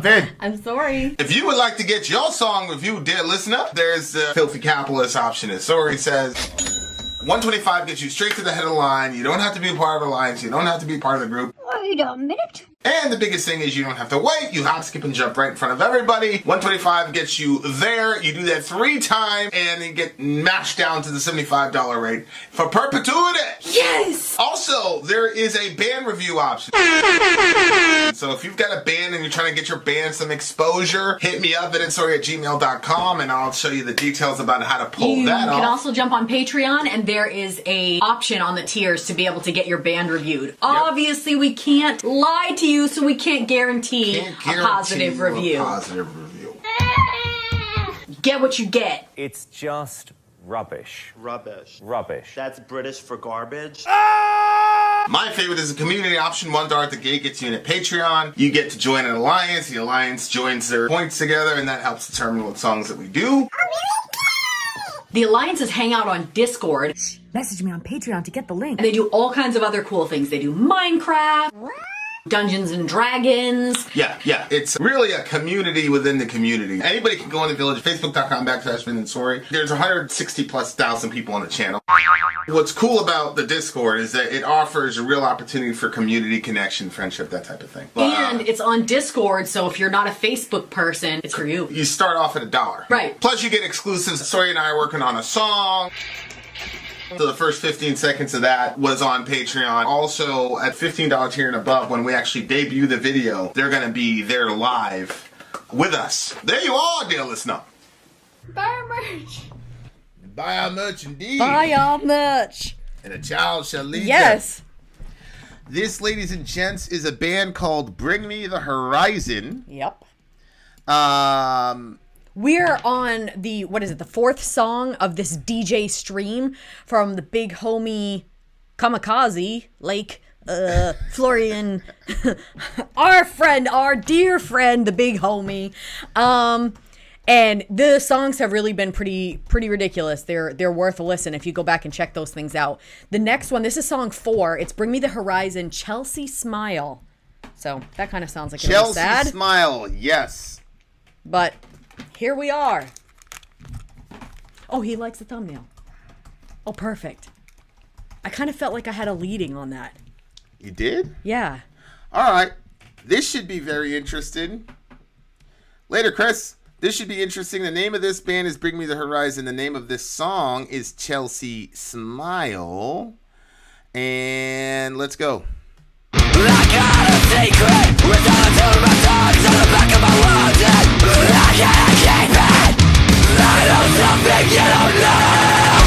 Vin. I'm sorry. If you would like to get your song reviewed, dear listener, there's the filthy capitalist option. As Sori says, $125 gets you straight to the head of the line. You don't have to be a part of the alliance. You don't have to be part of the group. Wait a minute. And the biggest thing is you don't have to wait. You hop, skip, and jump right in front of everybody. $125 gets you there. You do that 3 times, and you get mashed down to the $75 rate for perpetuity. Yes! Also, there is a band review option. So if you've got a band and you're trying to get your band some exposure, hit me up at villageXchange@gmail.com, and I'll show you the details about how to pull that off. You can also jump on Patreon, and there is a option on the tiers to be able to get your band reviewed. Yep. Obviously, we can't lie to you, so we can't guarantee a positive review. Get what you get. It's just rubbish. Rubbish. Rubbish. That's British for garbage. My favorite is a community option. $1 at the gate gets you in at Patreon. You get to join an alliance. The alliance joins their points together, and that helps determine what songs that we do. The alliances hang out on Discord. Message me on Patreon to get the link. And they do all kinds of other cool things. They do Minecraft, Dungeons and Dragons. Yeah. It's really a community within the community. Anybody can go on the village, facebook.com/Vin and Sori. There's 160,000+ people on the channel. What's cool about the Discord is that it offers a real opportunity for community connection, friendship, that type of thing. And it's on Discord, so if you're not a Facebook person, it's for you. You start off at $1. Right. Plus you get exclusives. Sori and I are working on a song. So the first 15 seconds of that was on Patreon. Also, at $15 tier and above, when we actually debut the video, they're going to be there live with us. There you are, dear listener. Buy our merch. Buy our merch indeed. Buy our merch. And a child shall lead Yes. them. This, ladies and gents, is a band called Bring Me the Horizon. Yep. We're on the, the 4th song of this DJ stream from the big homie Kamikaze, Lake, Florian, our dear friend, the big homie. And the songs have really been pretty ridiculous. They're worth a listen if you go back and check those things out. The next one, this is song 4. It's Bring Me the Horizon, Chelsea Smile. So that kind of sounds like it's sad. Chelsea Smile, yes. But here we are. Oh, he likes the thumbnail. Oh, perfect. I kind of felt like I had a leading on that. You did? Yeah. All right. This should be very interesting. Later, Chris. This should be interesting. The name of this band is Bring Me the Horizon. The name of this song is Chelsea Smile. And let's go. I got a secret with all of my thoughts on the back of my world. I can't keep it. I know something you don't know.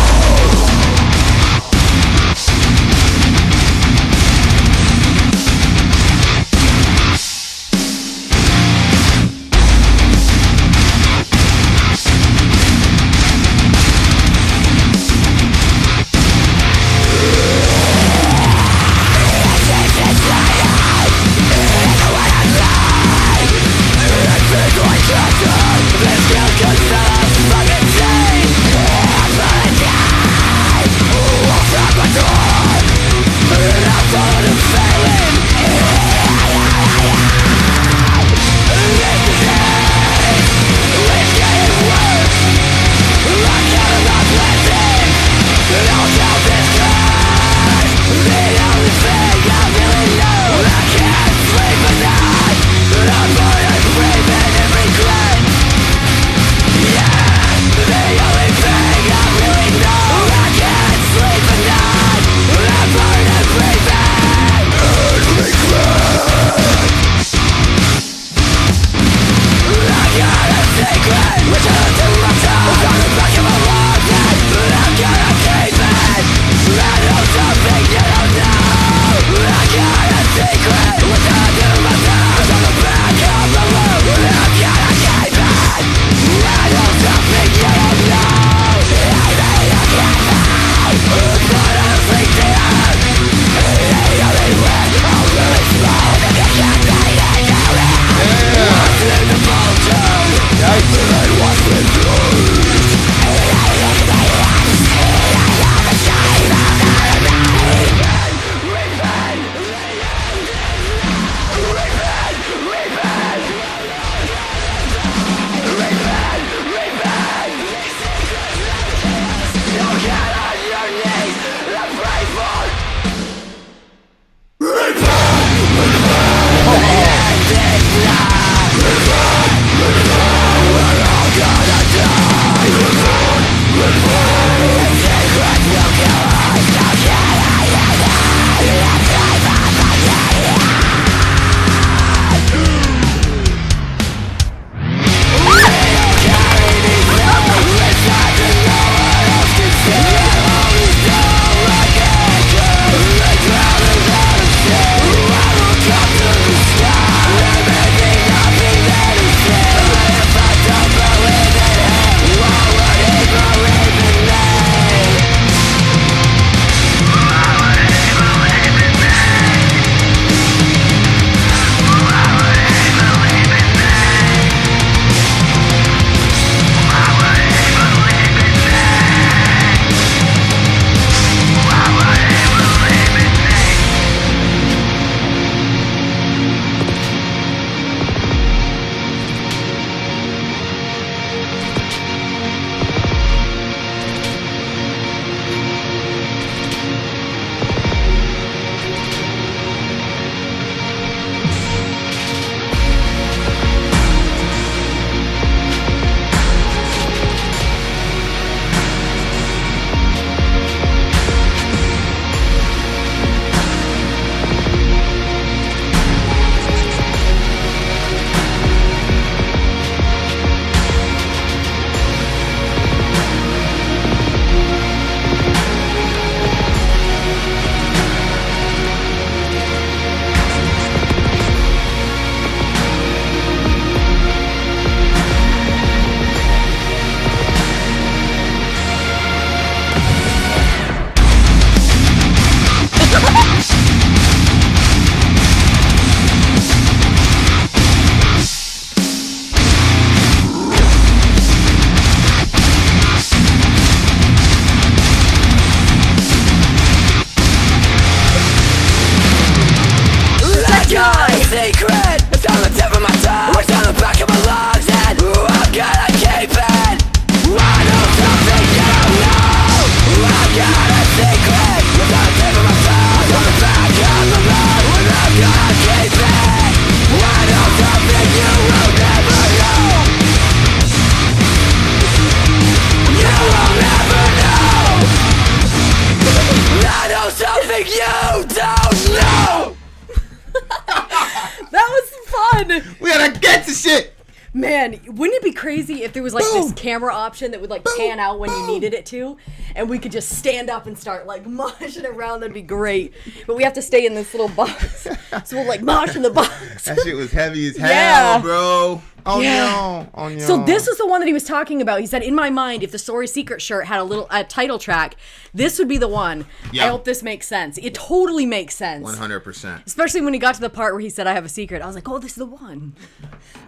Man, wouldn't it be crazy if there was like this camera option that would like pan out when you needed it to, and we could just stand up and start like moshing around? That'd be great. But we have to stay in this little box, so we'll like mosh in the box. That shit was heavy as hell, Yeah. bro. Oh Yeah. no. Oh no. So this is the one that he was talking about. He said, in my mind, if the Sori Secret shirt had a title track, this would be the one. Yeah. I hope this makes sense. It totally makes sense. 100%. Especially when he got to the part where he said, I have a secret. I was like, oh, this is the one.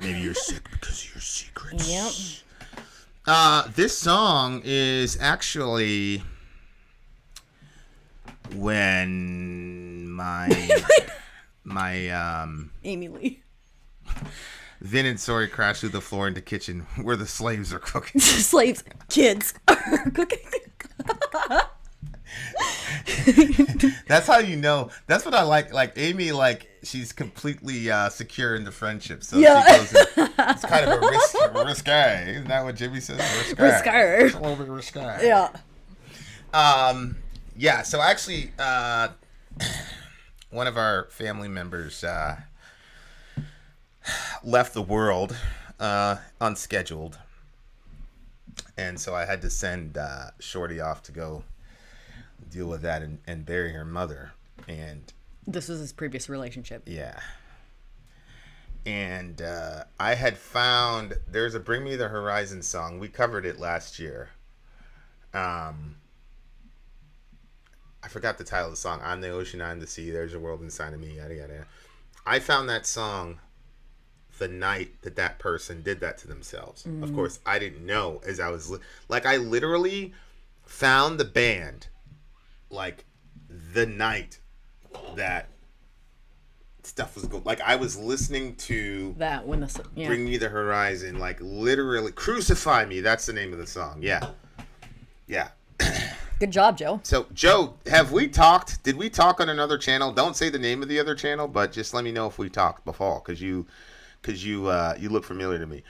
Maybe you're sick because of your secrets. Yep. This song is actually when my Amy Lee. Vin and Sori crash through the floor into the kitchen where the slaves are cooking. Slaves, kids are cooking. That's how you know. That's what I like. Like Amy, like she's completely secure in the friendship. So Yeah. she goes in, it's kind of a risque. Isn't that what Jimmy says? Risque. It's a little bit risque. Yeah. Yeah. So actually, one of our family members left the world unscheduled, and so I had to send Shorty off to go deal with that and bury her mother. And This was his previous relationship. yeah, and I had found there's a Bring Me the Horizon song. We covered it last year. I forgot the title of the song. I'm the ocean, I'm the sea, there's a world inside of me, yada yada. I found that song the night that person did that to themselves. Of course, I didn't know as I was I literally found the band like the night that stuff was going. Like I was listening to That when the Bring Me the Horizon, like literally Crucify Me. That's the name of the song. Yeah. Good job, Joe. So Joe, have we talked? Did we talk on another channel? Don't say the name of the other channel, but just let me know if we talked before, because you look familiar to me.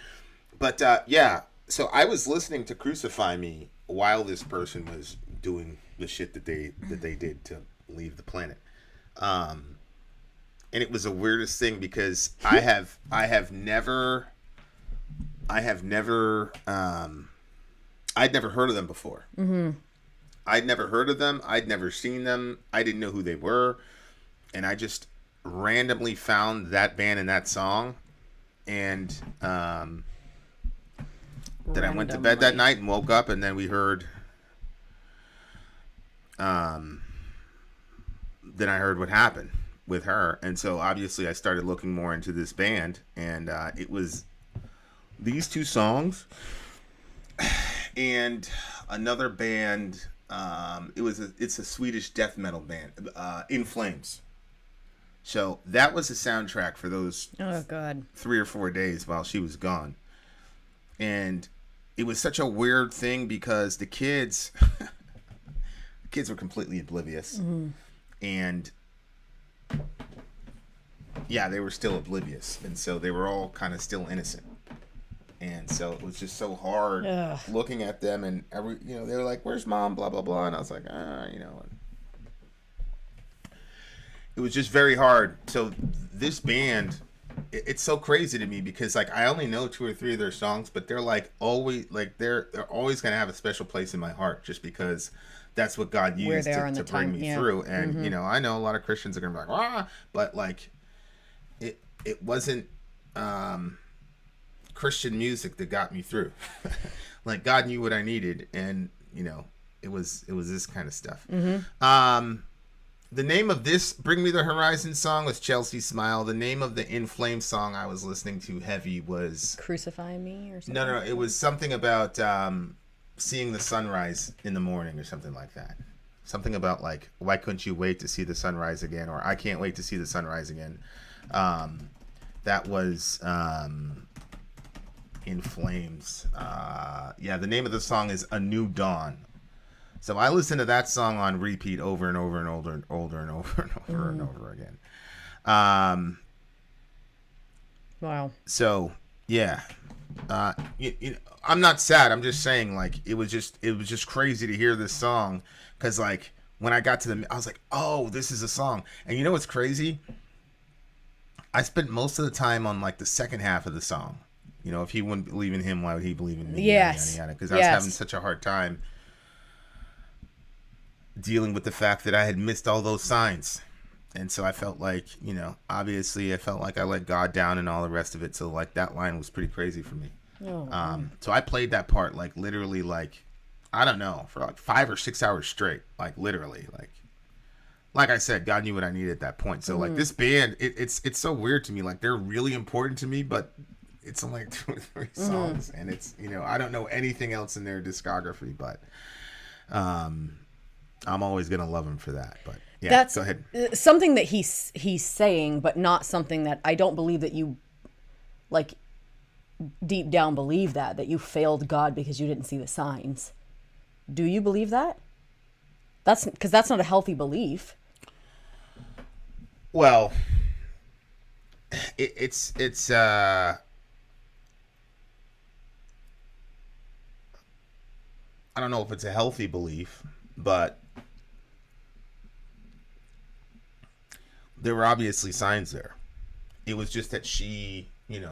But yeah, so I was listening to Crucify Me while this person was doing the shit that they did to leave the planet. And it was the weirdest thing because I'd never heard of them before. Mm-hmm. I'd never heard of them. I'd never seen them. I didn't know who they were. And I just randomly found that band and that song. And then I went to bed that night and woke up, and then we heard then I heard what happened with her. And so obviously I started looking more into this band, and it was these two songs and another band. It's a Swedish death metal band, In Flames. So that was the soundtrack for those 3 or 4 days while she was gone. And it was such a weird thing because the kids were completely oblivious. Mm-hmm. And yeah, they were still oblivious. And so they were all kind of still innocent. And so it was just so hard looking at them, and they were like, "Where's mom?" Blah blah blah, and I was like, it was just very hard. So this band, it's so crazy to me because like I only know 2 or 3 of their songs, but they're like always like they're always gonna have a special place in my heart just because that's what God used to bring me through. And I know a lot of Christians are gonna be like, "Ah," but like it wasn't Christian music that got me through. Like God knew what I needed, and it was this kind of stuff. Mm-hmm. The name of this Bring Me the Horizon song was Chelsea Smile. The name of the In Flames song I was listening to heavy was Crucify Me or something. No, it was something about seeing the sunrise in the morning or something like that. Something about like, why couldn't you wait to see the sunrise again, or I can't wait to see the sunrise again. That was In Flames. The name of the song is A New Dawn. So I listened to that song on repeat over and over and over and over and over and over and over again. Wow. So yeah, I'm not sad. I'm just saying like it was just crazy to hear this song because like when I got to I was like, oh, this is a song. And you know what's crazy? I spent most of the time on like the second half of the song You know, if he wouldn't believe in him, why would he believe in me? Yes. Because I was having such a hard time dealing with the fact that I had missed all those signs. And so I felt like, you know, obviously I felt like I let God down and all the rest of it. So like that line was pretty crazy for me. So I played that part like literally like, I don't know, for like 5 or 6 hours straight. Like literally like I said, God knew what I needed at that point. So like this band, it's so weird to me. Like they're really important to me, but it's only like 2 or 3 songs. And it's, you know, I don't know anything else in their discography, but I'm always going to love him for that. But yeah, that's go ahead. Something that he's saying, but not something that I don't believe that you like deep down believe that you failed God because you didn't see the signs. Do you believe that? That's because that's not a healthy belief. Well, it's I don't know if it's a healthy belief, but there were obviously signs there. It was just that she, you know,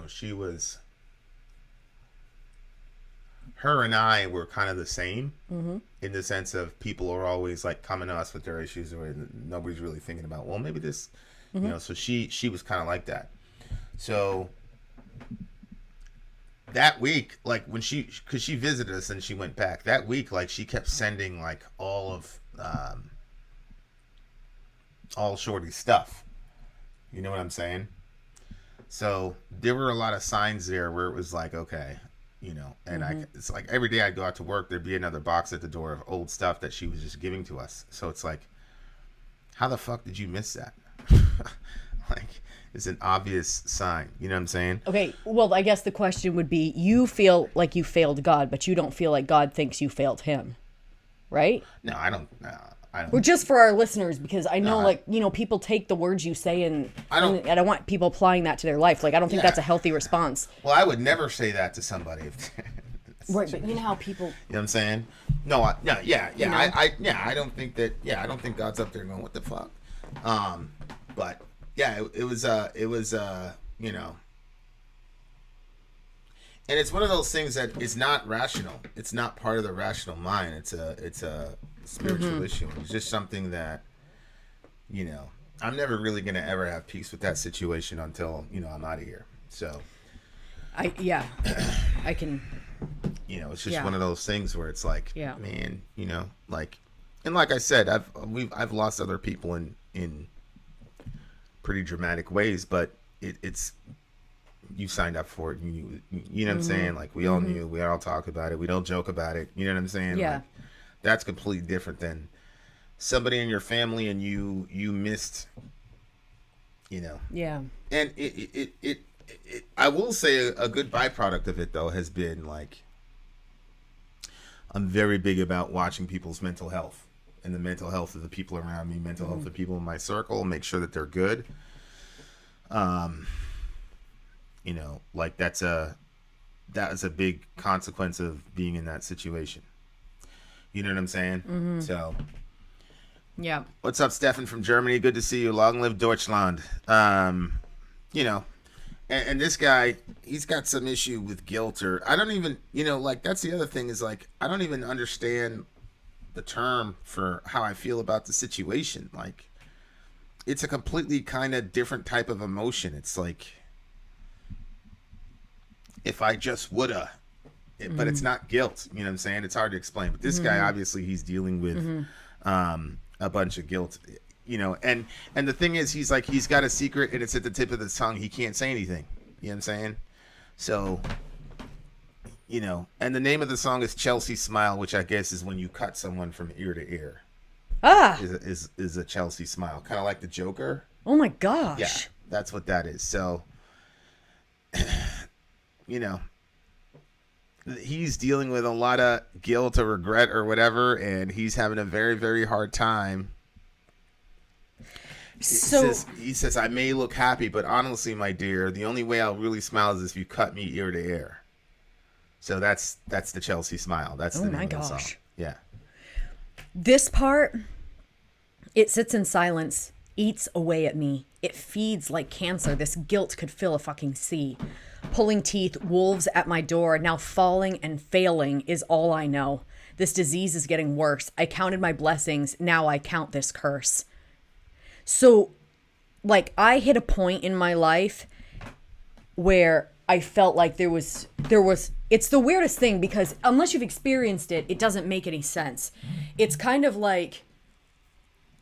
her and I were kind of the same in the sense of people are always like coming to us with their issues or nobody's really thinking about, well, maybe this, you know, so she was kind of like that. So that week, like when cause she visited us and she went back that week, like she kept sending like all Shorty's stuff. You know what I'm saying? So there were a lot of signs there where it was like, okay, you know, and it's like every day I'd go out to work, there'd be another box at the door of old stuff that she was just giving to us. So it's like, how the fuck did you miss that? Like, it's an obvious sign. You know what I'm saying? Okay, well, I guess the question would be, you feel like you failed God, but you don't feel like God thinks you failed him, right? No, I don't. Or just for our listeners, because I know, like, you know, people take the words you say and I want people applying that to their life. Like, I don't think that's a healthy response. Well, I would never say that to somebody. Right, but you know how people. You know what I'm saying? No, I don't think that. Yeah, I don't think God's up there going, "What the fuck?" But yeah, it was you know. And it's one of those things that is not rational. It's not part of the rational mind. It's a spiritual issue. It's just something that, you know, I'm never really going to ever have peace with that situation until, you know, I'm out of here. So I can, you know, it's just one of those things where it's like, man, you know, like, and like I said, I've lost other people in pretty dramatic ways, but it's you signed up for it. You know what I'm saying? Like, we all knew, we all talk about it. We don't joke about it. You know what I'm saying? Yeah. Like, that's completely different than somebody in your family and you missed, you know. Yeah. And it I will say a good byproduct of it though has been like, I'm very big about watching people's mental health and the mental health of the people around me, mental health of the people in my circle, make sure that they're good. You know, like that is a big consequence of being in that situation. You know what I'm saying? So, yeah. What's up, Stefan from Germany? Good to see you. Long live Deutschland. You know, and this guy, he's got some issue with guilt, or I don't even, you know, like that's the other thing is like, I don't even understand the term for how I feel about the situation. Like, it's a completely kind of different type of emotion. It's like, if I just woulda, but it's not guilt. You know what I'm saying? It's hard to explain. But this guy, obviously, he's dealing with a bunch of guilt. You know, and the thing is, he's like, he's got a secret, and it's at the tip of his tongue. He can't say anything. You know what I'm saying? So, you know, and the name of the song is Chelsea Smile, which I guess is when you cut someone from ear to ear. Is a Chelsea smile, kind of like the Joker. Oh my gosh. Yeah, that's what that is. So, you know, he's dealing with a lot of guilt or regret or whatever, and he's having a very, very hard time. So he says, I may look happy, but honestly, my dear, the only way I'll really smile is if you cut me ear to ear. So that's the Chelsea smile. That's the name of the song. Yeah. This part, it sits in silence, eats away at me. It feeds like cancer. This guilt could fill a fucking sea. Pulling teeth, wolves at my door. Now falling and failing is all I know. This disease is getting worse. I counted my blessings. Now I count this curse. So, like, I hit a point in my life where I felt like there was, it's the weirdest thing because unless you've experienced it, it doesn't make any sense. It's kind of like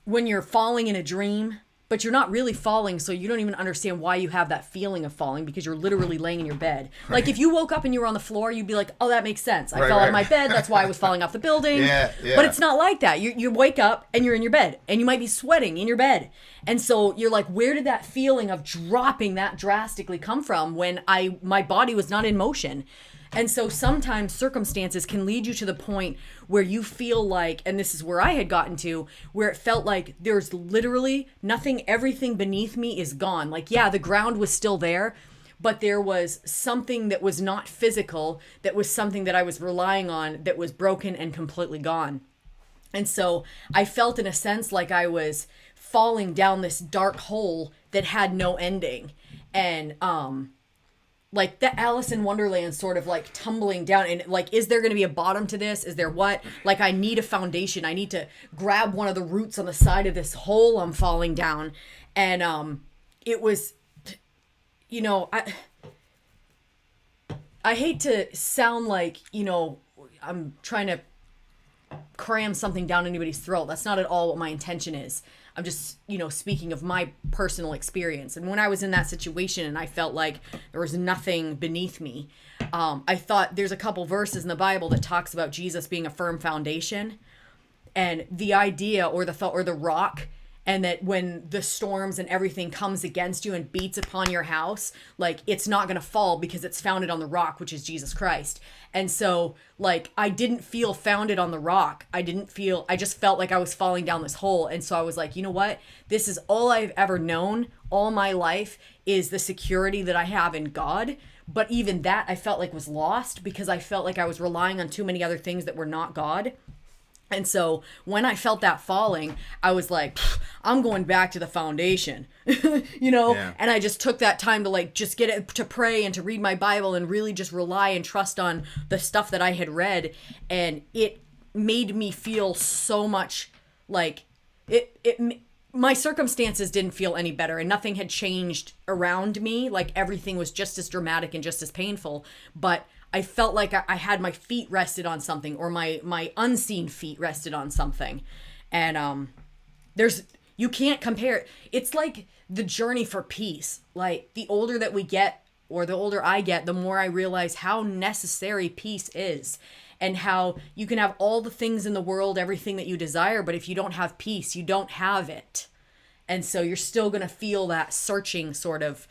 when you're falling in a dream, but you're not really falling, so you don't even understand why you have that feeling of falling because you're literally laying in your bed. Right. Like if you woke up and you were on the floor, you'd be like, oh, that makes sense. I fell out of my bed. That's why I was falling off the building. Yeah. But it's not like that. You wake up and you're in your bed and you might be sweating in your bed. And so you're like, where did that feeling of dropping that drastically come from when my body was not in motion? And so sometimes circumstances can lead you to the point where you feel like, and this is where I had gotten to, where it felt like there's literally nothing, everything beneath me is gone. Like, yeah, the ground was still there, but there was something that was not physical, that was something that I was relying on that was broken and completely gone. And so I felt in a sense like I was falling down this dark hole that had no ending. And, like the Alice in Wonderland sort of like tumbling down and like, is there going to be a bottom to this? Is there what? Like I need a foundation. I need to grab one of the roots on the side of this hole I'm falling down. And it was, you know, I hate to sound like, you know, I'm trying to cram something down anybody's throat. That's not at all what my intention is. I'm just, you know, speaking of my personal experience. And when I was in that situation and I felt like there was nothing beneath me, I thought there's a couple verses in the Bible that talks about Jesus being a firm foundation and the idea or the thought or the rock. And that when the storms and everything comes against you and beats upon your house, like it's not going to fall because it's founded on the rock, which is Jesus Christ. And so like, I didn't feel founded on the rock. I just felt like I was falling down this hole. And so I was like, you know what? This is all I've ever known all my life is the security that I have in God. But even that I felt like was lost because I felt like I was relying on too many other things that were not God. And so when I felt that falling, I was like, I'm going back to the foundation, you know? Yeah. And I just took that time to like, just get it to pray and to read my Bible and really just rely and trust on the stuff that I had read. And it made me feel so much like my circumstances didn't feel any better and nothing had changed around me. Like everything was just as dramatic and just as painful, but I felt like I had my feet rested on something or my unseen feet rested on something. And you can't compare it. It's like the journey for peace. Like the older that we get or the older I get, the more I realize how necessary peace is and how you can have all the things in the world, everything that you desire, but if you don't have peace, you don't have it. And so you're still going to feel that searching sort of,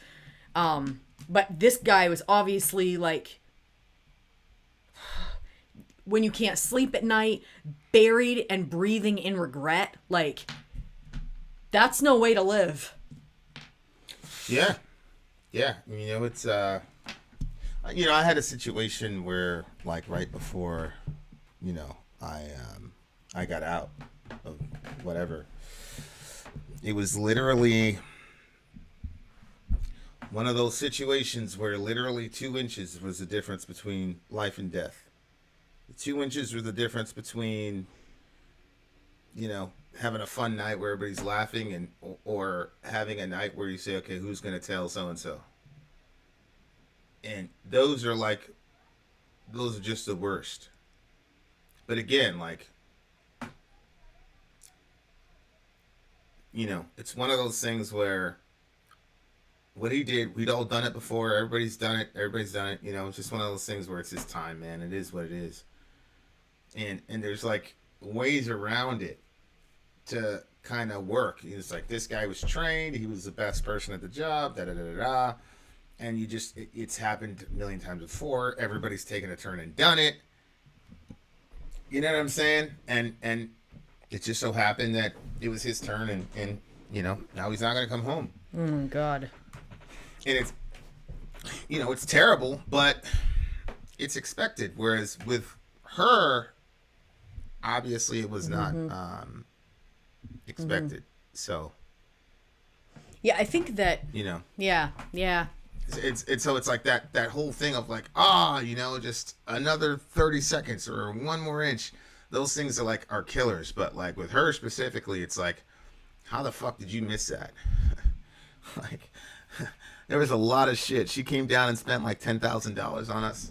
but this guy was obviously like, when you can't sleep at night, buried and breathing in regret, like, that's no way to live. Yeah. Yeah. You know, it's, you know, I had a situation where, like, right before, you know, I got out of whatever, it was literally one of those situations where literally 2 inches was the difference between life and death. 2 inches were the difference between, you know, having a fun night where everybody's laughing and or having a night where you say, okay, who's going to tell so-and-so? And those are just the worst. But again, like, you know, it's one of those things where what he did, we'd all done it before. Everybody's done it. You know, it's just one of those things where it's his time, man. It is what it is. And there's like ways around it to kind of work. It's like this guy was trained. He was the best person at the job. And you just, it's happened a million times before. Everybody's taken a turn and done it. You know what I'm saying? And it just so happened that it was his turn and you know, now he's not going to come home. Oh, God. And it's, you know, it's terrible, but it's expected. Whereas with her, obviously it was not expected. So. Yeah, I think that. You know. Yeah. So it's like that whole thing of like, you know, just another 30 seconds or one more inch. Those things are killers. But like with her specifically, it's like, how the fuck did you miss that? Like, there was a lot of shit. She came down and spent like $10,000 on us.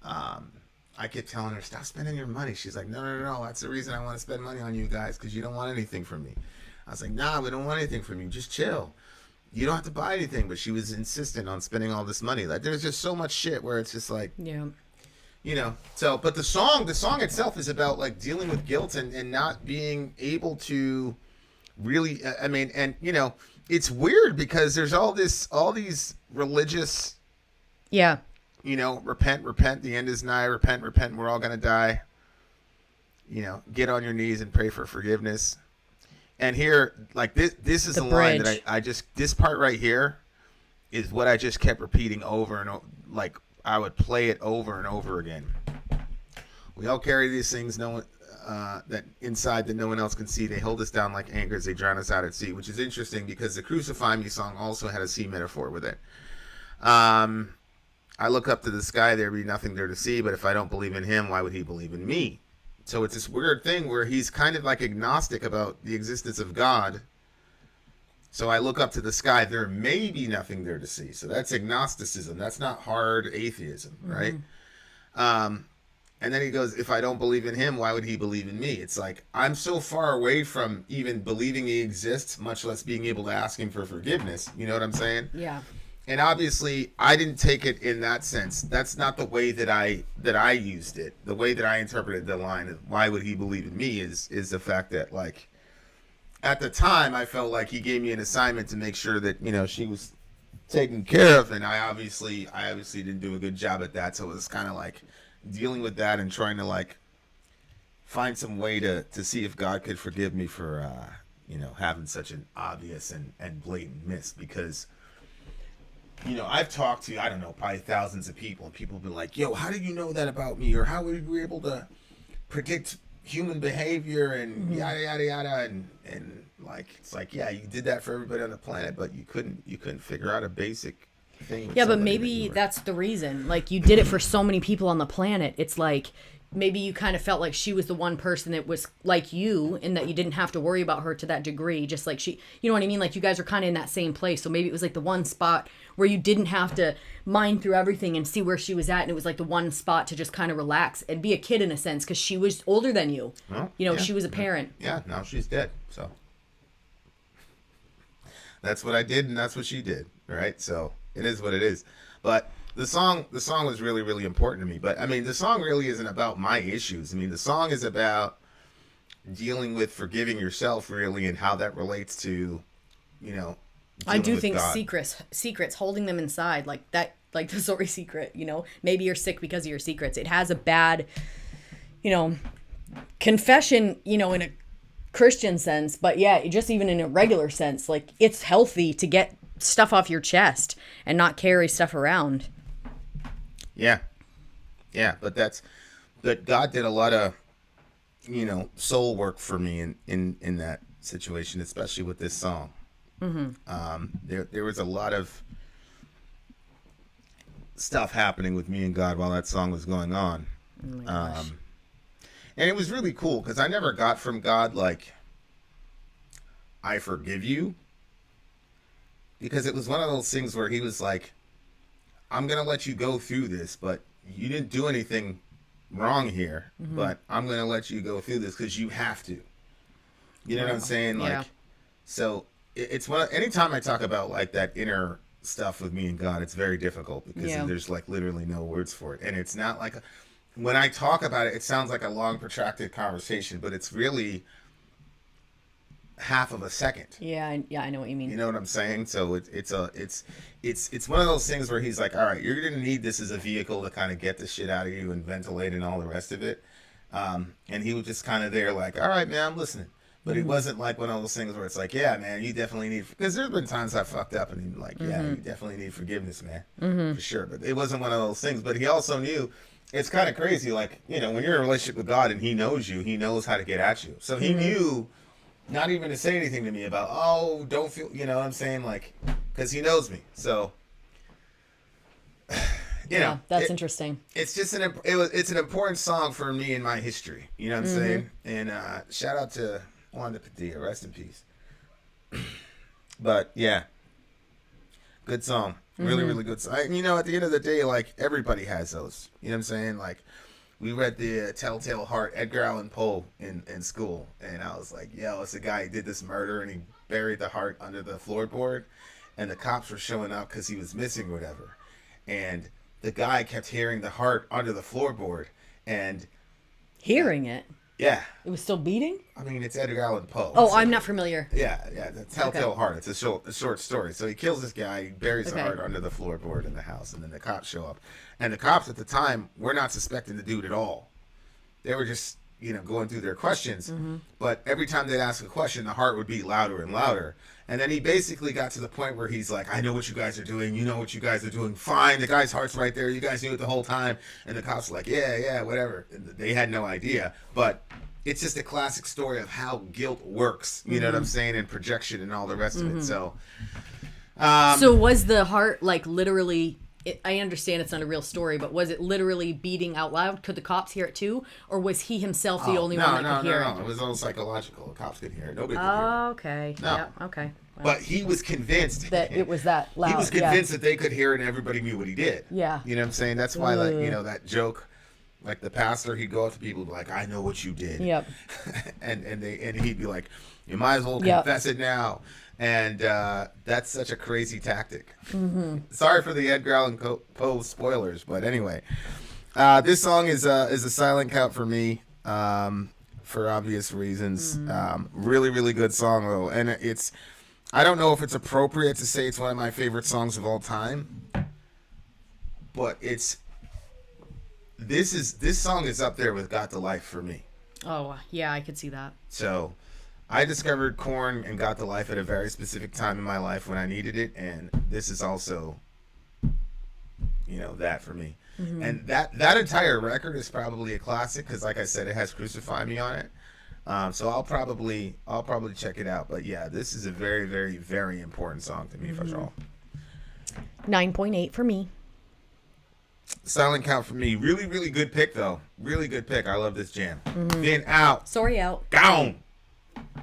I kept telling her, stop spending your money. She's like, no. That's the reason I want to spend money on you guys, because you don't want anything from me. I was like, nah, we don't want anything from you. Just chill. You don't have to buy anything. But she was insistent on spending all this money. Like, there's just so much shit where it's just like, Yeah. you know. So, but the song itself is about like dealing with guilt and not being able to really, I mean, and you know, it's weird because there's all these religious, Yeah. you know, repent, the end is nigh, repent, we're all gonna die. You know, get on your knees and pray for forgiveness. And here, like this is The a line bridge. that I just, this part right here is what I just kept repeating over and over. Like I would play it over and over again. We all carry these things, that inside that no one else can see. They hold us down like anchors. They drown us out at sea, which is interesting because the Crucify Me song also had a sea metaphor with it. I look up to the sky, there be nothing there to see, but if I don't believe in him, why would he believe in me? So it's this weird thing where he's kind of like agnostic about the existence of God. So I look up to the sky, there may be nothing there to see. So that's agnosticism. That's not hard atheism, right? And then he goes, if I don't believe in him, why would he believe in me? It's like, I'm so far away from even believing he exists, much less being able to ask him for forgiveness. You know what I'm saying? Yeah. And obviously, I didn't take it in that sense. That's not the way that I used it. The way that I interpreted the line of why would he believe in me is the fact that, like, at the time, I felt like he gave me an assignment to make sure that, you know, she was taken care of. And I obviously didn't do a good job at that. So it was kind of like dealing with that and trying to, like, find some way to see if God could forgive me for, you know, having such an obvious and blatant miss. Because, you know, I've talked to, I don't know, probably thousands of people, and people have been like, yo, how did you know that about me? Or how were you able to predict human behavior and yada, yada, yada. And like, it's like, yeah, you did that for everybody on the planet, but you couldn't figure out a basic thing. with Yeah, but somebody that maybe you were- that's the reason. Like, you did it for so many people on the planet. It's like, maybe you kind of felt like she was the one person that was like you, in that you didn't have to worry about her to that degree. Just like she, you know what I mean? Like, you guys are kind of in that same place. So maybe it was like the one spot where you didn't have to mine through everything and see where she was at. And it was like the one spot to just kind of relax and be a kid in a sense, because she was older than you. Well, You know, yeah. she was a parent. Yeah, now she's dead. So that's what I did, and that's what she did. Right? So it is what it is. But the song was really, really important to me. But I mean, the song really isn't about my issues. I mean, the song is about dealing with forgiving yourself, really, and how that relates to, you know, I dealing do with think God. secrets, holding them inside, like that, like the Sori secret, you know, maybe you're sick because of your secrets. It has a bad, you know, confession, you know, in a Christian sense, but yeah, just even in a regular sense, like, it's healthy to get stuff off your chest and not carry stuff around. Yeah. But God did a lot of, you know, soul work for me in that situation, especially with this song. There was a lot of stuff happening with me and God while that song was going on. Oh my gosh. And it was really cool because I never got from God, like, I forgive you. Because it was one of those things where he was like, I'm going to let you go through this, but you didn't do anything wrong here. But I'm going to let you go through this because you have to. You know what I'm saying? Like, Yeah. so it's anytime I talk about like that inner stuff with me and God, it's very difficult because Yeah. there's like literally no words for it. And it's not like, when I talk about it, it sounds like a long protracted conversation, but it's really half of a second. Yeah, I know what you mean. You know what I'm saying? So it's one of those things where he's like, all right, you're gonna need this as a vehicle to kind of get the shit out of you and ventilate and all the rest of it. And he was just kind of there, like, all right, man, I'm listening. But it wasn't like one of those things where it's like, yeah, man, you definitely need, because there's been times I fucked up and he's like, yeah, you definitely need forgiveness, man, for sure. But it wasn't one of those things. But he also knew, it's kind of crazy, like, you know, when you're in a relationship with God and he knows you, he knows how to get at you. So he knew not even to say anything to me about, oh, don't feel, you know what I'm saying? Like, because he knows me. So Yeah, that's interesting. It's just it's an important song for me in my history. You know what I'm saying? And shout out to Wanda Padilla, rest in peace. But yeah, good song, really, really good song. You know, at the end of the day, like everybody has those. You know what I'm saying? Like we read the Telltale Heart, Edgar Allan Poe in school, and I was like, yo, it's a guy who did this murder and he buried the heart under the floorboard, and the cops were showing up because he was missing or whatever, and the guy kept hearing the heart under the floorboard, and Hearing it. yeah, It was still beating? I mean, it's Edgar Allan Poe. Oh, so, I'm not familiar. Yeah, the Telltale Heart. It's a short story. So he kills this guy, he buries the Okay. heart under the floorboard in the house, and then the cops show up. And the cops at the time were not suspecting the dude at all. They were just, going through their questions. But every time they'd ask a question, the heart would beat louder and louder. And then he basically got to the point where he's like, I know what you guys are doing. You know what you guys are doing. Fine. The guy's heart's right there. You guys knew it the whole time. And the cops were like, yeah, whatever. And they had no idea. But it's just a classic story of how guilt works. You know what I'm saying? And projection and all the rest of it. So, So was the heart like literally? I understand it's not a real story, but was it literally beating out loud? Could the cops hear it too, or was he himself the only one that could hear no. it? It was all psychological. The cops could hear it. Nobody could hear it. Okay. No. Yeah. Okay. Well, But he was convinced that it was that loud. He was convinced that they could hear it and everybody knew what he did. Yeah. You know what I'm saying? That's why, like, that joke, like the pastor, he'd go up to people and be like, I know what you did. Yep. and he'd be like, you might as well Yep. confess it now. And that's such a crazy tactic. Sorry for the Edgar Allan Poe spoilers, but anyway. This song is a silent count for me, for obvious reasons. Really, really good song, though. And I don't know if it's appropriate to say it's one of my favorite songs of all time, but this song is up there with Got the Life for me. Oh yeah, I could see that. So I discovered Korn and Got the Life at a very specific time in my life when I needed it, and this is also, that for me. And that entire record is probably a classic because, like I said, it has Crucify Me on it. So I'll probably check it out. But yeah, this is a very, very, very important song to me for sure. 9.8 for me. Silent count for me. Really, really good pick though. Really good pick. I love this jam. Vin out. Sorry out. Gone.